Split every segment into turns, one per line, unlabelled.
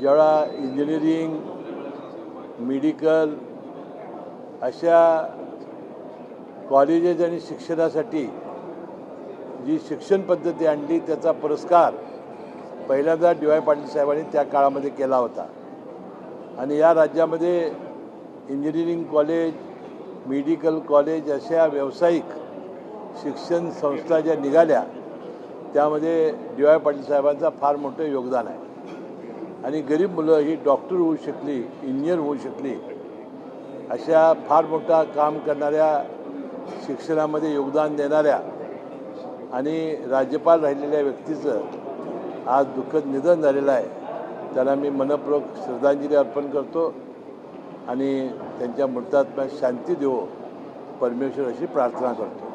ज्यावेळा engineering, medical अशा colleges आणि शिक्षणासाठी जी शिक्षण पद्धती आणली त्याचा पुरस्कार पहिल्यांदा डी.वाय. पाटील साहेबांनी त्या काळामध्ये केला होता. आणि या राज्यामध्ये इंजिनिअरिंग कॉलेज, मेडिकल कॉलेज अशा व्यावसायिक शिक्षण संस्था ज्या निघाल्या त्यामध्ये डी.वाय. पाटील साहेबांचा फार मोठं योगदान आहे. आणि गरीब मुलं ही डॉक्टर होऊ शकली, इंजिनियर होऊ शकली, अशा फार मोठा काम करणाऱ्या शिक्षणामध्ये योगदान देणाऱ्या आणि राज्यपाल राहिलेल्या व्यक्तीचं आज दुःखद निधन झालेलं आहे. त्याला मी मनपूर्वक श्रद्धांजली अर्पण करतो आणि त्यांच्या मृतात्म्या शांती देवो परमेश्वर अशी प्रार्थना करतो.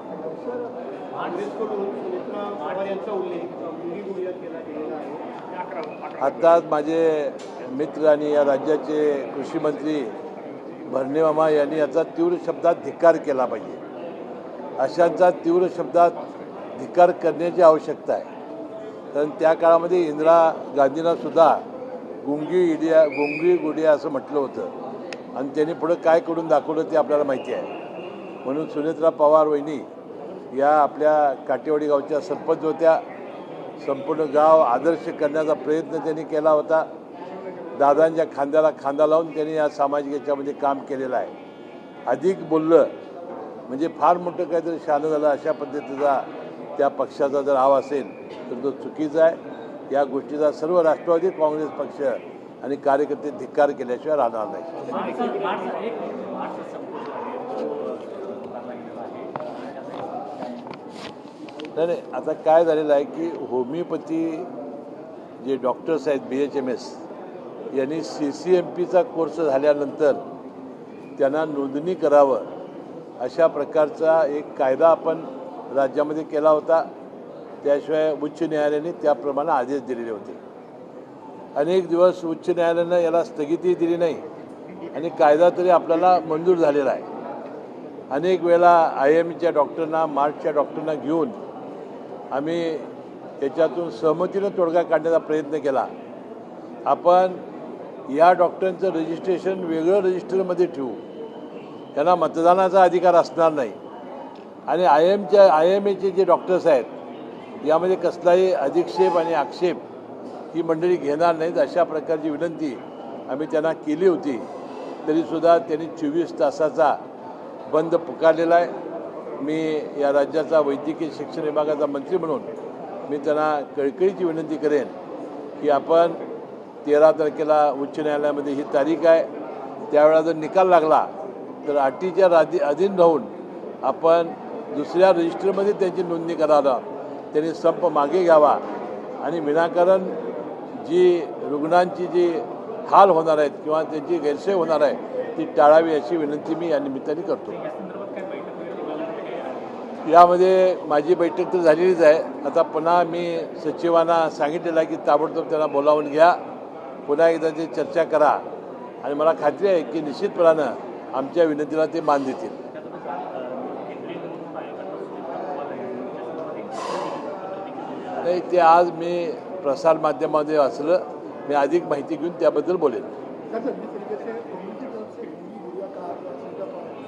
आत्ताच माझे मित्र आणि या राज्याचे कृषी मंत्री भरणे मामा यांनी याचा तीव्र शब्दात धिक्कार केला पाहिजे. अशांचा तीव्र शब्दात धिक्कार करण्याची आवश्यकता आहे. कारण त्या काळामध्ये इंदिरा गांधींना सुद्धा गुंगी गुडिया असं म्हटलं होतं आणि त्यांनी पुढं काय करून दाखवलं ते आपल्याला माहिती आहे. म्हणून सुनेत्रा पवार वहिनी या आपल्या काटेवाडी गावच्या सरपंच होत्या. संपूर्ण गाव आदर्श करण्याचा प्रयत्न त्यांनी केला होता. दादांच्या खांद्याला खांदा लावून त्यांनी या सामाजिक याच्यामध्ये काम केलेलं आहे. अधिक बोललं म्हणजे फार मोठं काहीतरी शहाणं झालं अशा पद्धतीचा त्या पक्षाचा जर आव असेल तर तो चुकीचा आहे. या गोष्टीचा सर्व राष्ट्रवादी काँग्रेस पक्ष आणि कार्यकर्ते धिक्कार केल्याशिवाय राहणार नाही. नाही, आता काय झालेलं आहे की होमिओपॅथी जे डॉक्टर्स आहेत BHMS यांनी CCMPचा कोर्स झाल्यानंतर त्यांना नोंदणी करावं अशा प्रकारचा एक कायदा आपण राज्यामध्ये केला होता. त्याशिवाय उच्च न्यायालयाने त्याप्रमाणे आदेश दिलेले होते. अनेक दिवस उच्च न्यायालयानं याला स्थगिती दिली नाही आणि कायदा तरी आपल्याला मंजूर झालेला आहे. अनेक वेळा IIMच्या डॉक्टरना, मार्चच्या डॉक्टरना घेऊन आम्ही त्याच्यातून सहमतीनं तोडगा काढण्याचा प्रयत्न केला. आपण या डॉक्टरांचं रजिस्ट्रेशन वेगळं रजिस्टरमध्ये ठेवू, त्यांना मतदानाचा अधिकार असणार नाही. आणि IIMचे जे डॉक्टर्स आहेत यामध्ये कसलाही अधिक्षेप आणि आक्षेप ही मंडळी घेणार नाहीत अशा प्रकारची विनंती आम्ही त्यांना केली होती. तरीसुद्धा त्यांनी 24 तासाचा बंद पुकारलेला आहे. मी या राज्याचा वैद्यकीय शिक्षण विभागाचा मंत्री म्हणून मी त्यांना कळकळीची विनंती करेन की आपण 13 तारखेला उच्च न्यायालयामध्ये ही तारीख आहे. त्यावेळेला जर निकाल लागला तर अटीच्या अधीन राहून आपण दुसऱ्या रजिस्टरमध्ये त्यांची नोंदणी करायला त्यांनी संप मागे घ्यावा आणि विनाकारण जी रुग्णांची जी हाल होणार आहेत किंवा त्यांची गैरसोय होणार आहे ती टाळावी अशी विनंती मी या निमित्ताने करतो. यामध्ये माझी बैठक तर झालेलीच आहे. आता पुन्हा मी सचिवांना सांगितलेलं आहे की ताबडतोब त्यांना बोलावून घ्या, पुन्हा एकदा ते चर्चा करा आणि मला खात्री आहे की निश्चितपणानं आमच्या विनंतीला ते मान देतील. नाही, ते आज मी प्रसारमाध्यमामध्ये असलं मी अधिक माहिती घेऊन त्याबद्दल बोलेन.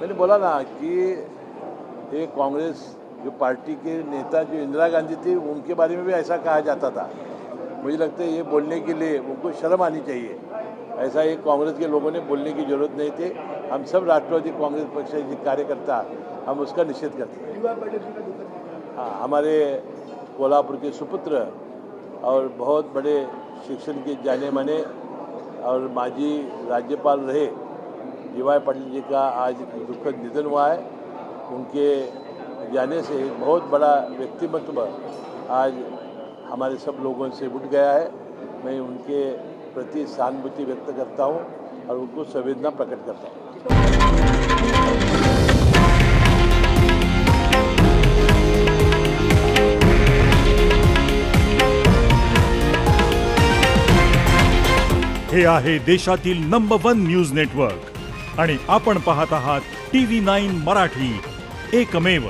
मैंने बोला ना कि ये कांग्रेस जो पार्टी के नेता जो इंदिरा गांधी थी उनके बारे में भी ऐसा कहा जाता था. मुझे लगता है ये बोलने के लिए उनको शर्म आनी चाहिए. ऐसा एक कांग्रेस के लोगों ने बोलने की जरूरत नहीं थी. हम सब राष्ट्रवादी कांग्रेस पक्ष के कार्यकर्ता हम उसका निषेध करते हैं. हाँ, हमारे कोल्हापुर के सुपुत्र और बहुत बड़े शिक्षण के जाने माने और माजी राज्यपाल रहे डी.वाय. पाटिल जी का आज दुखद निधन हुआ है. उनके जाने से एक बहुत बड़ा व्यक्तिमत्व आज हमारे सब लोगों से उठ गया है. मैं उनके प्रति सहानुभूति व्यक्त करता हूँ और उनको संवेदना प्रकट करता हूँ.
हे आहे देशातील नंबर 1 न्यूज नेटवर्क आणि आपण पाहत आहात TV9 मराठी, एकमेव.